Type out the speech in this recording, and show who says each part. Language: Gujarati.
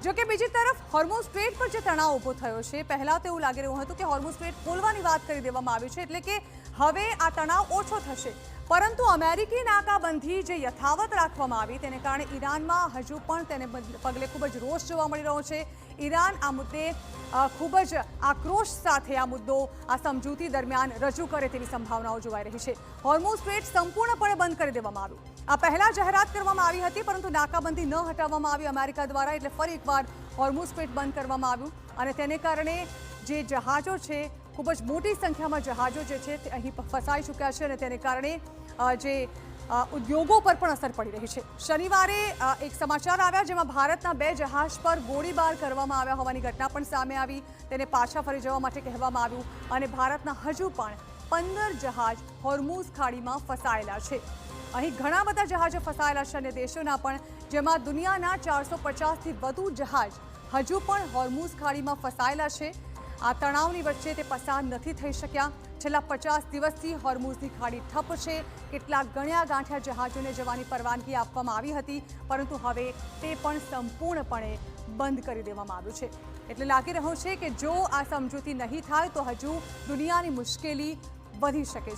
Speaker 1: જો કે બીજી તરફ હોર્મુઝ સ્ટ્રેટ પર જે તણાવ ઊભો થયો છે, પહેલા તો એવું લાગી રહ્યું હતું કે હોર્મુઝ સ્ટ્રેટ ખોલવાની વાત કરી દેવામાં આવી છે, એટલે કે હવે આ તણાવ ઓછો થશે, પરંતુ અમેરિકી નાકાબંધી જે યથાવત રાખવામાં આવી તેને કારણે ઈરાનમાં હજુ પણ તેને પગલે ખૂબ જ રોષ જોવા મળી રહ્યો છે। ઈરાન આ મુદ્દે ખૂબ જ આક્રોશ સાથે આ મુદ્દો આ સમજૂતી દરમિયાન રજૂ કરે તેવી સંભાવનાઓ જોવાઈ રહી છે। હોર્મુઝ સ્ટ્રેટ સંપૂર્ણપણે બંધ કરી દેવામાં આવ્યું। આ પહેલા જાહેરાત કરવામાં આવી હતી, પરંતુ નાકાબંધી ન હટાવવામાં આવી અમેરિકા દ્વારા, એટલે ફરી એકવાર હોર્મુઝ સ્ટ્રેટ બંધ કરવામાં આવ્યું અને તેને કારણે જે જહાજો છે, ખૂબ જ મોટી સંખ્યામાં જહાજો જે છે તે અહીં ફસાઈ ચૂક્યા છે અને તેને કારણે જે ઉદ્યોગો પર પણ અસર પડી રહી છે। શનિવારે એક સમાચાર આવ્યા જેમાં ભારતના 2 જહાજ પર ગોળીબાર કરવામાં આવ્યા હોવાની ઘટના પણ સામે આવી, તેને પાછા ફરી જવા માટે કહેવામાં આવ્યું અને ભારતના હજુ પણ 15 જહાજ હોર્મુઝ ખાડીમાં ફસાયેલા છે। અહીં ઘણા બધા જહાજો ફસાયેલા છે અને દેશોના પણ, જેમાં દુનિયાના 450થી વધુ જહાજ હજુ પણ હોર્મુઝ ખાડીમાં ફસાયેલા છે। આ તણાવની વચ્ચે તે પસાર નથી થઈ શક્યા। છેલ્લા 50 દિવસથી હોર્મુઝની ખાડી ઠપ છે। કેટલાક ગણ્યા ગાંઠ્યા જહાજોને જવાની પરવાનગી આપવામાં આવી હતી, પરંતુ હવે તે પણ સંપૂર્ણપણે બંધ કરી દેવામાં આવ્યું છે। એટલે લાગી રહ્યું છે કે જો આ સમજૂતી નહીં થાય તો હજુ દુનિયાની મુશ્કેલી વધી શકે છે।